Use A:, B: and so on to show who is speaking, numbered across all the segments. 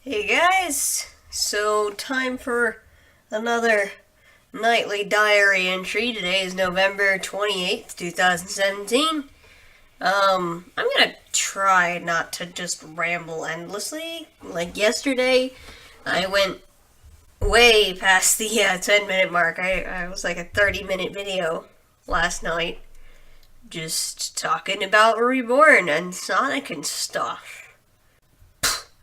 A: Hey guys! So, time for another nightly diary entry. Today is November 28th, 2017. I'm gonna try not to just ramble endlessly. Like yesterday, I went way past the 10-minute mark. I was like a 30-minute video last night, just talking about Reborn and Sonic and stuff.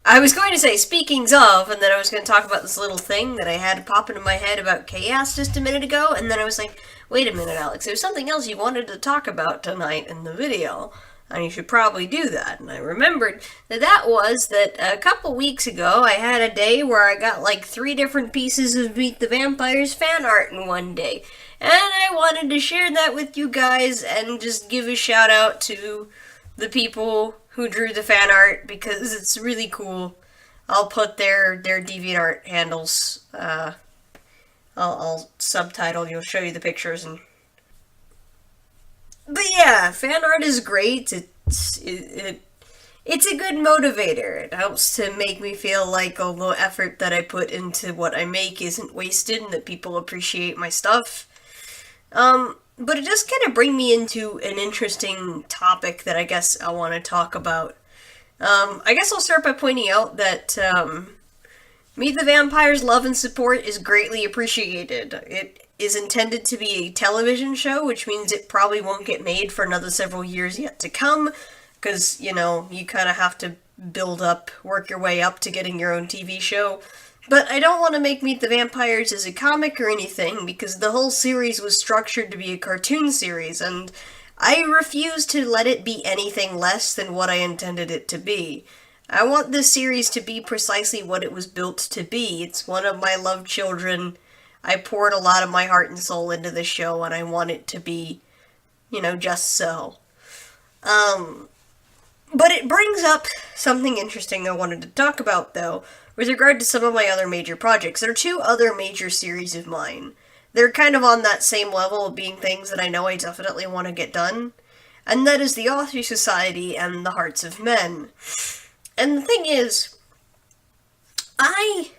A: I was going to say speakings of, and then I was going to talk about this little thing that I had pop into my head about chaos just a minute ago, and then I was like, wait a minute, Alex, there's something else you wanted to talk about tonight in the video, and you should probably do that. And I remembered that was that a couple weeks ago I had a day where I got like 3 different pieces of Meet the Vampires fan art in one day, and I wanted to share that with you guys and just give a shout out to the people who drew the fan art because it's really cool. I'll put their DeviantArt handles. I'll subtitle. You'll show you the pictures But yeah, fan art is great. It's a good motivator. It helps to make me feel like all the effort that I put into what I make isn't wasted and that people appreciate my stuff. But it does kind of bring me into an interesting topic that I guess I want to talk about. I guess I'll start by pointing out that Meet the Vampires' love and support is greatly appreciated. It is intended to be a television show, which means it probably won't get made for another several years yet to come, because, you kind of have to work your way up to getting your own TV show. But I don't want to make Meet the Vampires as a comic or anything, because the whole series was structured to be a cartoon series, and I refuse to let it be anything less than what I intended it to be. I want this series to be precisely what it was built to be. It's one of my loved children. I poured a lot of my heart and soul into this show, and I want it to be, just so. But it brings up something interesting I wanted to talk about, though, with regard to some of my other major projects. There are 2 other major series of mine. They're kind of on that same level of being things that I know I definitely want to get done, and that is the Author Society and the Hearts of Men. And the thing is, I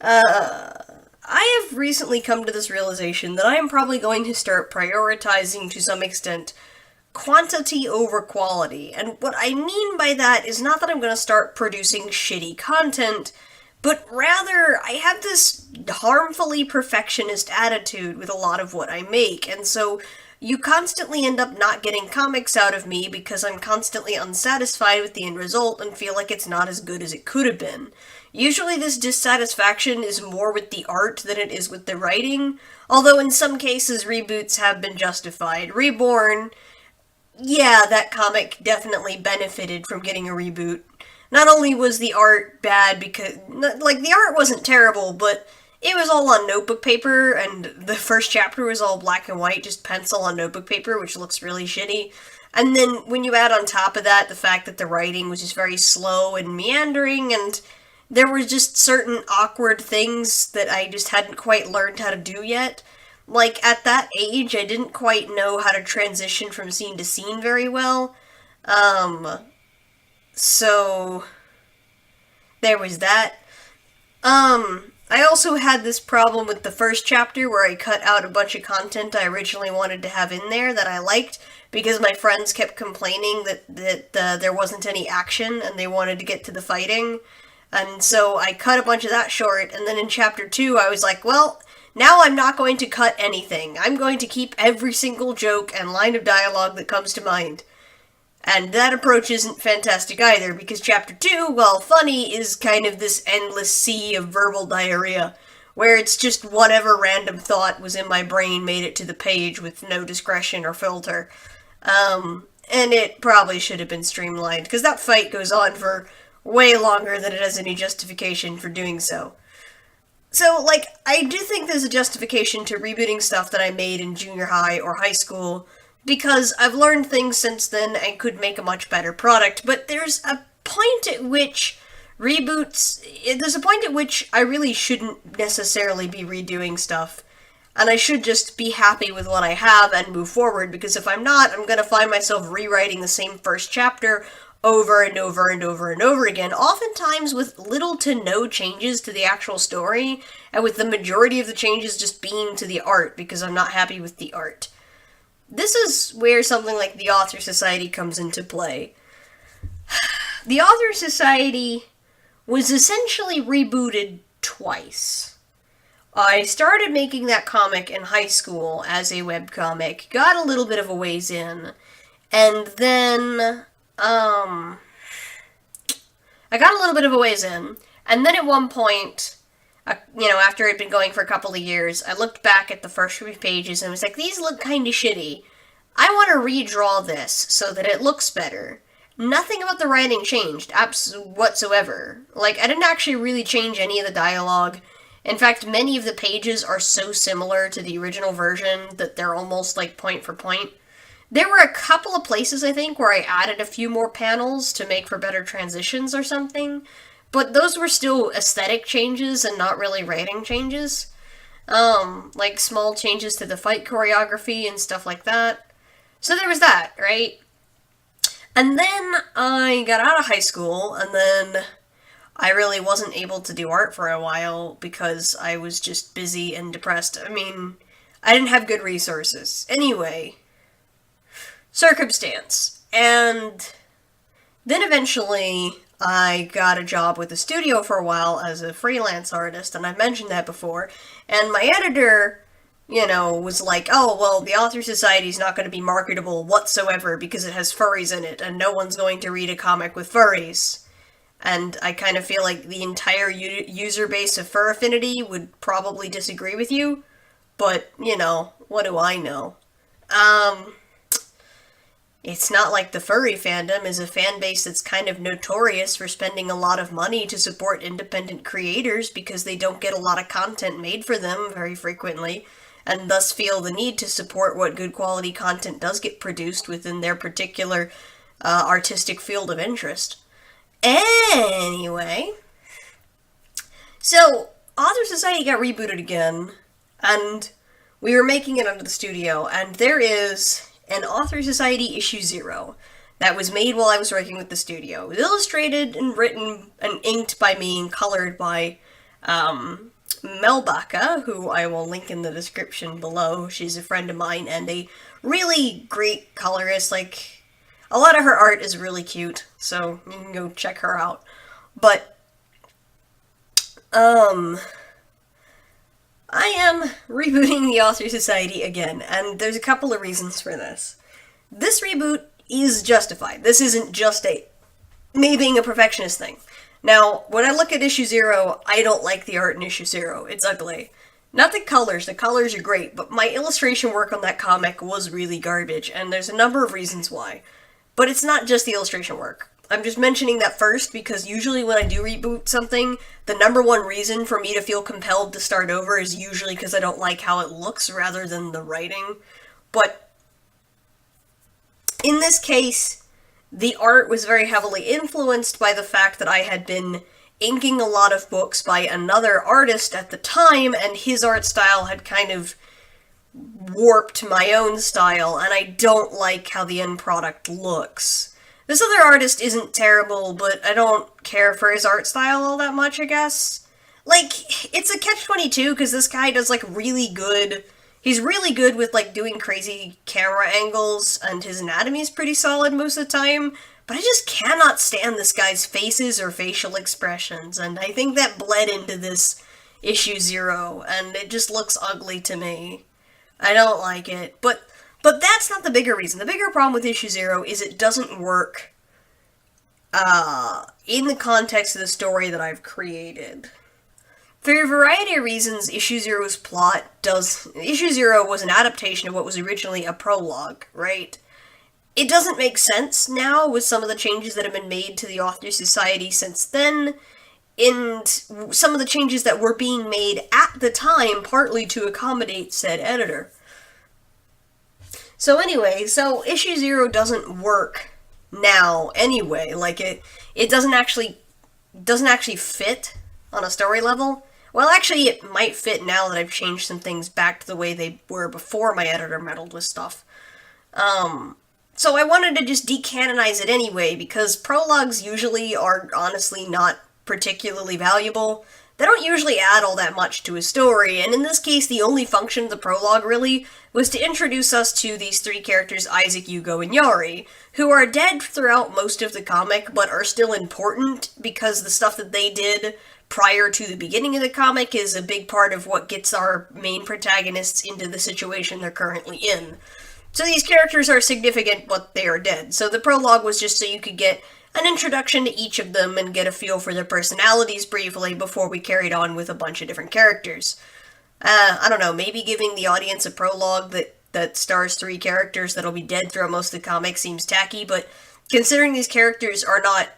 A: have recently come to this realization that I am probably going to start prioritizing, to some extent, quantity over quality. And what I mean by that is not that I'm going to start producing shitty content, but rather I have this harmfully perfectionist attitude with a lot of what I make, and so you constantly end up not getting comics out of me because I'm constantly unsatisfied with the end result and feel like it's not as good as it could have been. Usually this dissatisfaction is more with the art than it is with the writing, although in some cases reboots have been justified. Reborn, yeah, that comic definitely benefited from getting a reboot. Not only was the art bad because, the art wasn't terrible, but it was all on notebook paper, and the first chapter was all black and white, just pencil on notebook paper, which looks really shitty. And then when you add on top of that the fact that the writing was just very slow and meandering, and there were just certain awkward things that I just hadn't quite learned how to do yet. Like, at that age, I didn't quite know how to transition from scene to scene very well. So there was that. I also had this problem with the first chapter where I cut out a bunch of content I originally wanted to have in there that I liked because my friends kept complaining that there wasn't any action and they wanted to get to the fighting. And so I cut a bunch of that short, and then in chapter 2 I was like, well, now I'm not going to cut anything. I'm going to keep every single joke and line of dialogue that comes to mind. And that approach isn't fantastic either, because chapter 2, while funny, is kind of this endless sea of verbal diarrhea, where it's just whatever random thought was in my brain made it to the page with no discretion or filter. And it probably should have been streamlined, because that fight goes on for way longer than it has any justification for doing so. So, I do think there's a justification to rebooting stuff that I made in junior high or high school, because I've learned things since then and could make a much better product, but there's a point at which I really shouldn't necessarily be redoing stuff, and I should just be happy with what I have and move forward, because if I'm not, I'm gonna find myself rewriting the same first chapter over and over and over and over again, oftentimes with little to no changes to the actual story, and with the majority of the changes just being to the art, because I'm not happy with the art. This is where something like the Author Society comes into play. The Author Society was essentially rebooted twice. I started making that comic in high school as a webcomic, got a little bit of a ways in, and then, I got a little bit of a ways in, and then at one point, after it had been going for a couple of years, I looked back at the first few pages and was like, these look kinda shitty. I want to redraw this so that it looks better. Nothing about the writing changed, whatsoever. Like, I didn't actually really change any of the dialogue. In fact, many of the pages are so similar to the original version that they're almost like point for point. There were a couple of places, I think, where I added a few more panels to make for better transitions or something, but those were still aesthetic changes and not really writing changes. Like small changes to the fight choreography and stuff like that. So there was that, right? And then I got out of high school, and then I really wasn't able to do art for a while because I was just busy and depressed. I mean, I didn't have good resources. Anyway, circumstance. And then eventually I got a job with a studio for a while as a freelance artist, and I've mentioned that before. And my editor, was like, oh, well, the Author Society's not going to be marketable whatsoever because it has furries in it, and no one's going to read a comic with furries. And I kind of feel like the entire user base of Fur Affinity would probably disagree with you, but, what do I know? It's not like the furry fandom is a fan base that's kind of notorious for spending a lot of money to support independent creators because they don't get a lot of content made for them very frequently, and thus feel the need to support what good quality content does get produced within their particular artistic field of interest. Anyway, so Author Society got rebooted again, and we were making it under the studio, and there is an Author Society issue 0 that was made while I was working with the studio. It was illustrated and written and inked by me and colored by Mel Baca, who I will link in the description below. She's a friend of mine and a really great colorist. Like, a lot of her art is really cute, so you can go check her out. But, I am rebooting the Author Society again, and there's a couple of reasons for this. This reboot is justified. This isn't just me being a perfectionist thing. Now, when I look at issue 0, I don't like the art in issue 0. It's ugly. Not the colors are great, but my illustration work on that comic was really garbage, and there's a number of reasons why. But it's not just the illustration work. I'm just mentioning that first because usually when I do reboot something, the number one reason for me to feel compelled to start over is usually because I don't like how it looks rather than the writing. But in this case, the art was very heavily influenced by the fact that I had been inking a lot of books by another artist at the time, and his art style had kind of warped my own style, and I don't like how the end product looks. This other artist isn't terrible, but I don't care for his art style all that much, I guess. Like, it's a catch-22, because this guy does, he's really good with, doing crazy camera angles, and his anatomy is pretty solid most of the time, but I just cannot stand this guy's faces or facial expressions, and I think that bled into this issue 0, and it just looks ugly to me. I don't like it, but that's not the bigger reason. The bigger problem with issue 0 is it doesn't work in the context of the story that I've created. For a variety of reasons, issue 0's plot Issue 0 was an adaptation of what was originally a prologue, right? It doesn't make sense now with some of the changes that have been made to the Author Society since then, and some of the changes that were being made at the time, partly to accommodate said editor. So anyway, issue 0 doesn't work now anyway. It doesn't actually fit on a story level. Well, actually, it might fit now that I've changed some things back to the way they were before my editor meddled with stuff. So I wanted to just decanonize it anyway, because prologues usually are honestly not particularly valuable. They don't usually add all that much to a story, and in this case the only function of the prologue really was to introduce us to these three characters, Isaac, Yugo, and Yari, who are dead throughout most of the comic, but are still important because the stuff that they did prior to the beginning of the comic is a big part of what gets our main protagonists into the situation they're currently in. So these characters are significant, but they are dead. So the prologue was just so you could get an introduction to each of them and get a feel for their personalities briefly before we carried on with a bunch of different characters. I don't know, maybe giving the audience a prologue that stars three characters that'll be dead throughout most of the comic seems tacky, but considering these characters are not...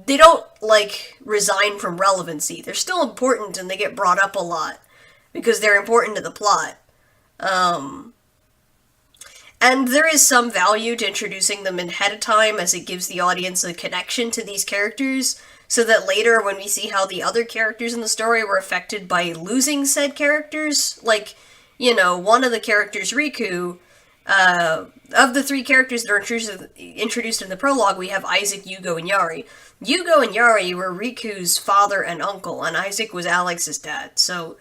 A: They don't, resign from relevancy. They're still important and they get brought up a lot because they're important to the plot. And there is some value to introducing them ahead of time, as it gives the audience a connection to these characters, so that later when we see how the other characters in the story were affected by losing said characters, one of the characters, Riku, of the three characters that are introduced in the prologue, we have Isaac, Yugo, and Yari. Yugo and Yari were Riku's father and uncle, and Isaac was Alex's dad, so,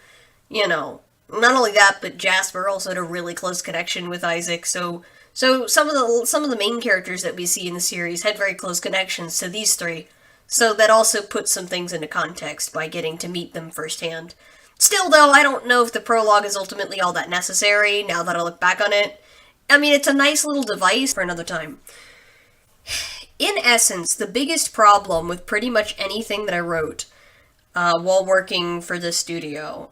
A: not only that, but Jasper also had a really close connection with Isaac, so some of the main characters that we see in the series had very close connections to these three, so that also puts some things into context by getting to meet them firsthand. Still, though, I don't know if the prologue is ultimately all that necessary, now that I look back on it. I mean, it's a nice little device for another time. In essence, the biggest problem with pretty much anything that I wrote while working for this studio...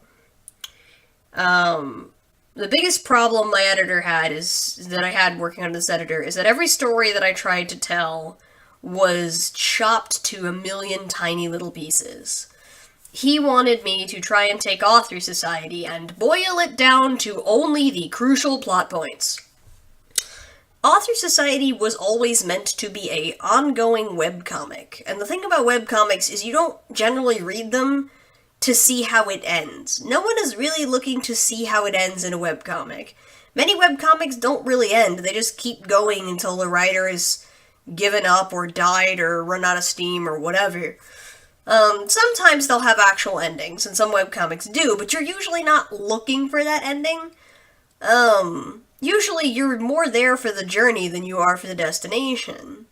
A: the biggest problem my editor had that I had working on this editor is that every story that I tried to tell was chopped to a million tiny little pieces. He wanted me to try and take Author Society and boil it down to only the crucial plot points. Author Society was always meant to be an ongoing webcomic, and the thing about webcomics is you don't generally read them to see how it ends. No one is really looking to see how it ends in a webcomic. Many webcomics don't really end, they just keep going until the writer is given up or died or run out of steam or whatever. Sometimes they'll have actual endings, and some webcomics do, but you're usually not looking for that ending. Usually you're more there for the journey than you are for the destination.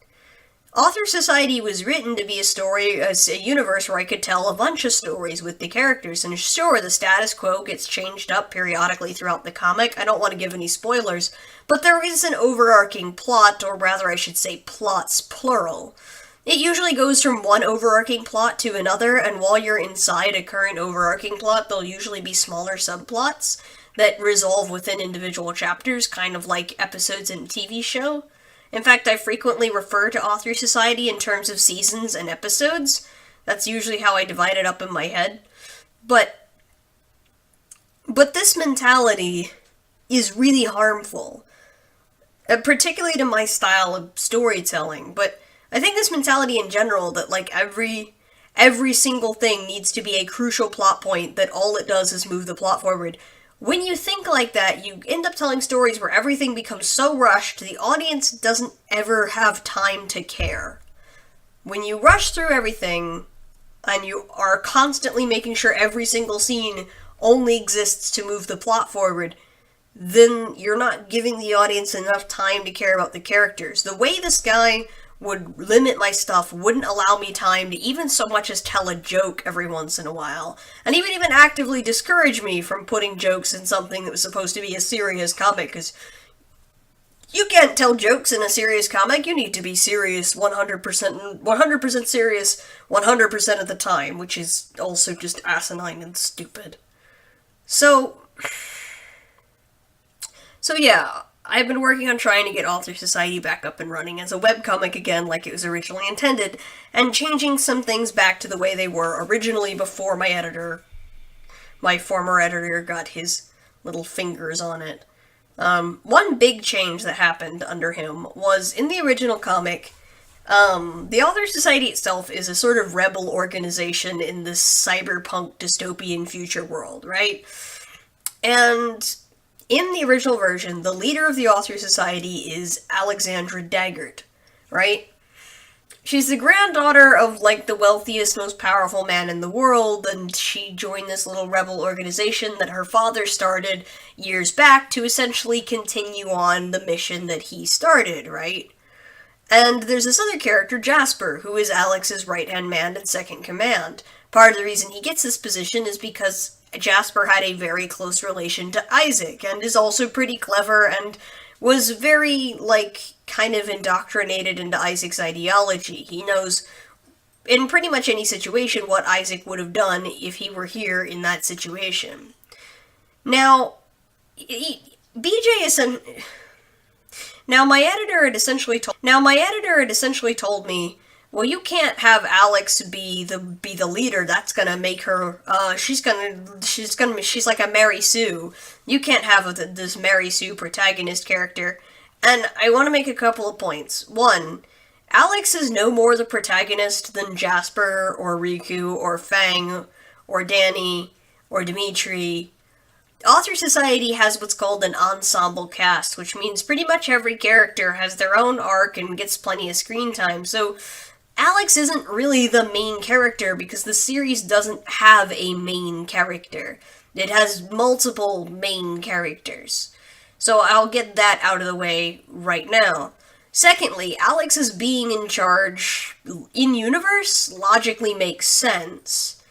A: Author Society was written to be a universe where I could tell a bunch of stories with the characters, and sure, the status quo gets changed up periodically throughout the comic. I don't want to give any spoilers, but there is an overarching plot, or rather I should say plots, plural. It usually goes from one overarching plot to another, and while you're inside a current overarching plot, there'll usually be smaller subplots that resolve within individual chapters, kind of like episodes in a TV show. In fact, I frequently refer to Author Society in terms of seasons and episodes. That's usually how I divide it up in my head. But this mentality is really harmful, particularly to my style of storytelling. But I think this mentality in general, that every single thing needs to be a crucial plot point, that all it does is move the plot forward. When you think like that, you end up telling stories where everything becomes so rushed, the audience doesn't ever have time to care. When you rush through everything, and you are constantly making sure every single scene only exists to move the plot forward, then you're not giving the audience enough time to care about the characters. The way this guy would limit my stuff wouldn't allow me time to even so much as tell a joke every once in a while, and he would even actively discourage me from putting jokes in something that was supposed to be a serious comic, because you can't tell jokes in a serious comic. You need to be serious 100% serious 100% of the time, which is also just asinine and stupid. So yeah, I've been working on trying to get Author Society back up and running as a webcomic again like it was originally intended, and changing some things back to the way they were originally before my former editor, got his little fingers on it. One big change that happened under him was, in the original comic, the Author Society itself is a sort of rebel organization in this cyberpunk dystopian future world, right? And in the original version, the leader of the Author Society is Alexandra Daggert, right? She's the granddaughter of, like, the wealthiest, most powerful man in the world, and she joined this little rebel organization that her father started years back to essentially continue on the mission that he started, right? And there's this other character, Jasper, who is Alex's right-hand man and second-command. Part of the reason he gets this position is because Jasper had a very close relation to Isaac, and is also pretty clever, and was very, like, kind of indoctrinated into Isaac's ideology. He knows, in pretty much any situation, what Isaac would have done if he were here in that situation. Now, my editor had essentially told me, well, you can't have Alex be the leader. That's gonna make her, she's like a Mary Sue. You can't have this Mary Sue protagonist character. And I want to make a couple of points. One, Alex is no more the protagonist than Jasper, or Riku, or Fang, or Danny, or Dimitri. Author Society has what's called an ensemble cast, which means pretty much every character has their own arc and gets plenty of screen time, so Alex isn't really the main character because the series doesn't have a main character. It has multiple main characters. So I'll get that out of the way right now. Secondly, Alex's being in charge in-universe logically makes sense.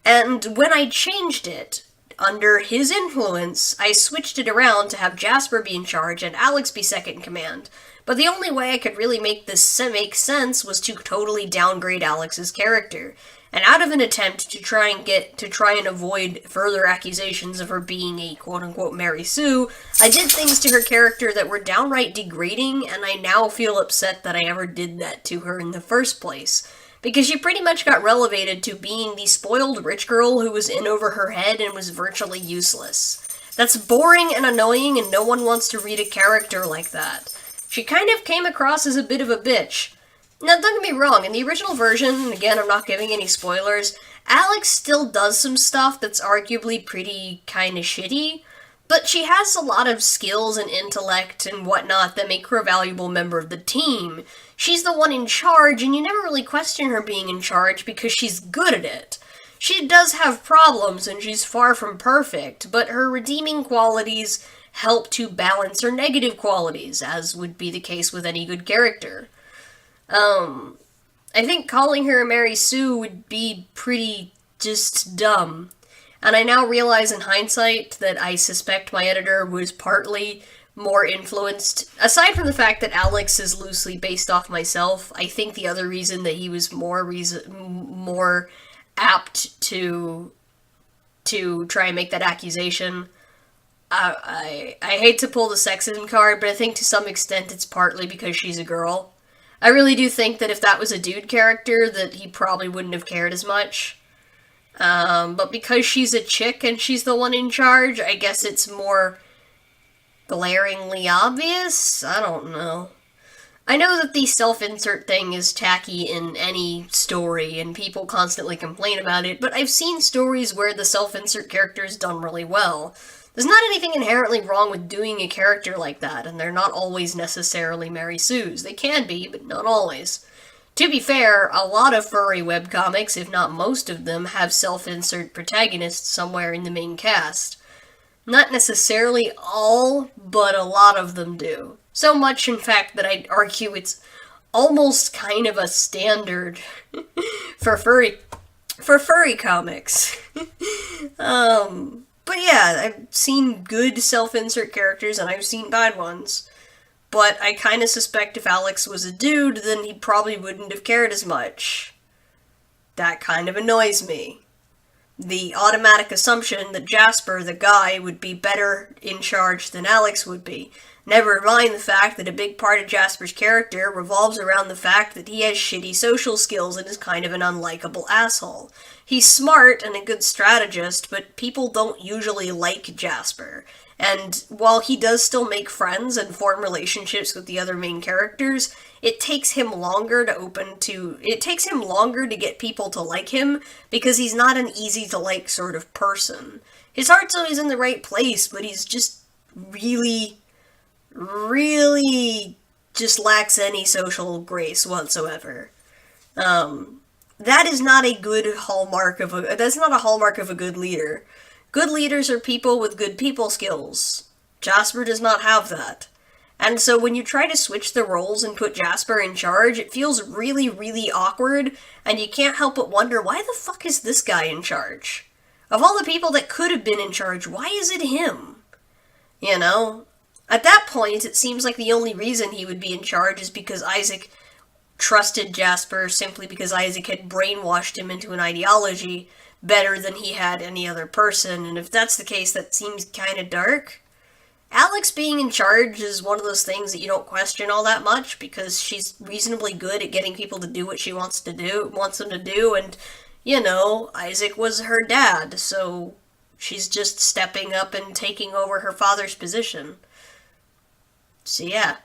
A: And when I changed it, under his influence, I switched it around to have Jasper be in charge and Alex be second in command. But the only way I could really make this make sense was to totally downgrade Alex's character. And out of an attempt to try and avoid further accusations of her being a quote-unquote Mary Sue, I did things to her character that were downright degrading, and I now feel upset that I ever did that to her in the first place. Because she pretty much got relegated to being the spoiled rich girl who was in over her head and was virtually useless. That's boring and annoying, and no one wants to read a character like that. She kind of came across as a bit of a bitch. Now, don't get me wrong, in the original version, and again, I'm not giving any spoilers, Alex still does some stuff that's arguably pretty kinda shitty, but she has a lot of skills and intellect and whatnot that make her a valuable member of the team. She's the one in charge, and you never really question her being in charge because she's good at it. She does have problems, and she's far from perfect, but her redeeming qualities help to balance her negative qualities, as would be the case with any good character. I think calling her a Mary Sue would be pretty just dumb. And I now realize in hindsight that I suspect my editor was partly more influenced. Aside from the fact that Alex is loosely based off myself, I think the other reason that he was more apt to try and make that accusation, I hate to pull the sexism card, but I think to some extent it's partly because she's a girl. I really do think that if that was a dude character, that he probably wouldn't have cared as much. But because she's a chick and she's the one in charge, I guess it's more glaringly obvious? I don't know. I know that the self-insert thing is tacky in any story, and people constantly complain about it, but I've seen stories where the self-insert character is done really well. There's not anything inherently wrong with doing a character like that, and they're not always necessarily Mary Sues. They can be, but not always. To be fair, a lot of furry webcomics, if not most of them, have self-insert protagonists somewhere in the main cast. Not necessarily all, but a lot of them do. So much, in fact, that I'd argue it's almost kind of a standard for furry comics. But yeah, I've seen good self-insert characters, and I've seen bad ones. But I kind of suspect if Alex was a dude, then he probably wouldn't have cared as much. That kind of annoys me. The automatic assumption that Jasper, the guy, would be better in charge than Alex would be. Never mind the fact that a big part of Jasper's character revolves around the fact that he has shitty social skills and is kind of an unlikable asshole. He's smart and a good strategist, but people don't usually like Jasper. And while he does still make friends and form relationships with the other main characters, it takes him longer to get people to like him, because he's not an easy-to-like sort of person. His heart's always in the right place, but he's just really, really just lacks any social grace whatsoever. That is not a good hallmark of that's not a hallmark of a good leader. Good leaders are people with good people skills. Jasper does not have that. And so when you try to switch the roles and put Jasper in charge, it feels really, really awkward, and you can't help but wonder, why the fuck is this guy in charge? Of all the people that could have been in charge, why is it him? You know? At that point, it seems like the only reason he would be in charge is because Isaac trusted Jasper simply because Isaac had brainwashed him into an ideology better than he had any other person, and if that's the case, that seems kind of dark. Alex being in charge is one of those things that you don't question all that much, because she's reasonably good at getting people to do what she wants them to do, and, you know, Isaac was her dad, so she's just stepping up and taking over her father's position. So yeah.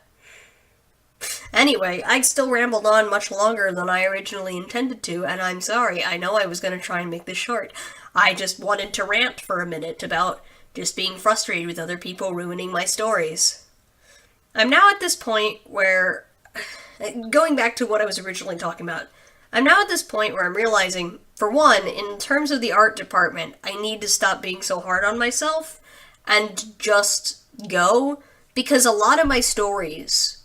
A: Anyway, I still rambled on much longer than I originally intended to, and I'm sorry. I know I was going to try and make this short. I just wanted to rant for a minute about just being frustrated with other people ruining my stories. I'm now at this point where, going back to what I was originally talking about, I'm now at this point where I'm realizing, for one, in terms of the art department, I need to stop being so hard on myself and just go, because a lot of my stories,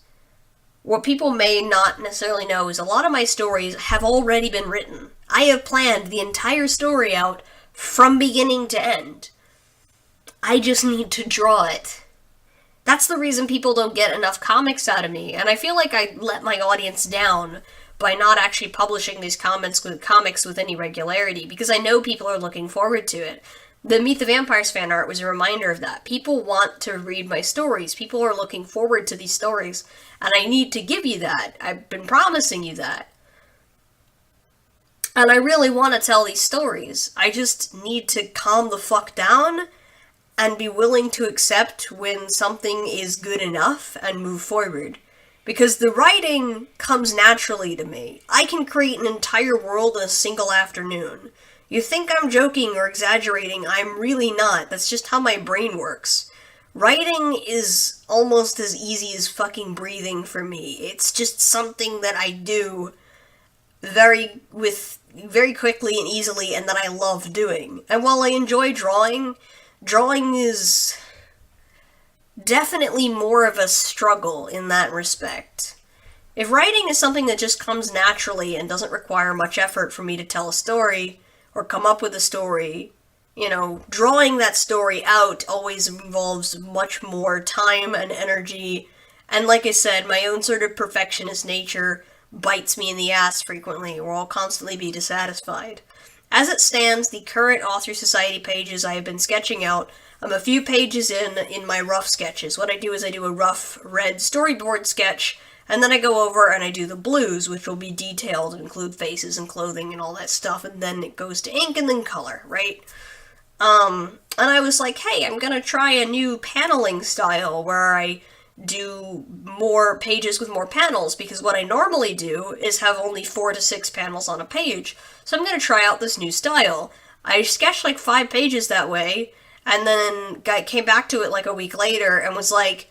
A: what people may not necessarily know is a lot of my stories have already been written. I have planned the entire story out from beginning to end. I just need to draw it. That's the reason people don't get enough comics out of me, and I feel like I let my audience down by not actually publishing these comics with any regularity, because I know people are looking forward to it. The Meet the Vampires fan art was a reminder of that. People want to read my stories. People are looking forward to these stories, and I need to give you that. I've been promising you that. And I really want to tell these stories. I just need to calm the fuck down and be willing to accept when something is good enough and move forward. Because the writing comes naturally to me. I can create an entire world in a single afternoon. You think I'm joking or exaggerating, I'm really not. That's just how my brain works. Writing is almost as easy as fucking breathing for me. It's just something that I do very quickly and easily, and that I love doing. And while I enjoy drawing is definitely more of a struggle in that respect. If writing is something that just comes naturally and doesn't require much effort for me to tell a story or come up with a story, you know, drawing that story out always involves much more time and energy, and like I said, my own sort of perfectionist nature bites me in the ass frequently, or I'll constantly be dissatisfied. As it stands, the current Author Society pages I have been sketching out, I'm a few pages in my rough sketches. What I do is I do a rough red storyboard sketch, and then I go over and I do the blues, which will be detailed and include faces and clothing and all that stuff, and then it goes to ink and then color, right? And I was like, hey, I'm gonna try a new paneling style where I do more pages with more panels, because what I normally do is have only 4 to 6 panels on a page. So I'm gonna try out this new style. I sketched like 5 pages that way, and then came back to it like a week later and was like,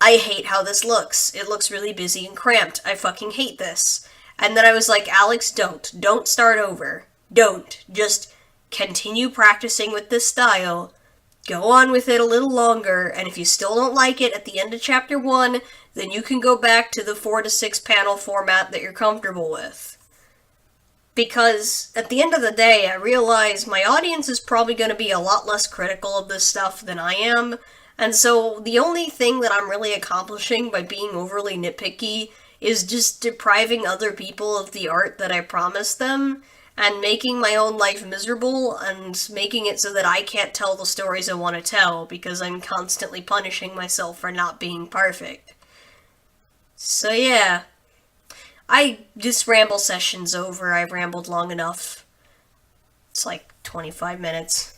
A: I hate how this looks. It looks really busy and cramped. I fucking hate this. And then I was like, Alex, don't start over. Don't. Just continue practicing with this style. Go on with it a little longer, and if you still don't like it at the end of chapter 1, then you can go back to the 4 to 6 panel format that you're comfortable with. Because at the end of the day, I realize my audience is probably going to be a lot less critical of this stuff than I am, and so the only thing that I'm really accomplishing by being overly nitpicky is just depriving other people of the art that I promised them, and making my own life miserable, and making it so that I can't tell the stories I want to tell, because I'm constantly punishing myself for not being perfect. So yeah. This ramble session's over. I've rambled long enough. It's like 25 minutes.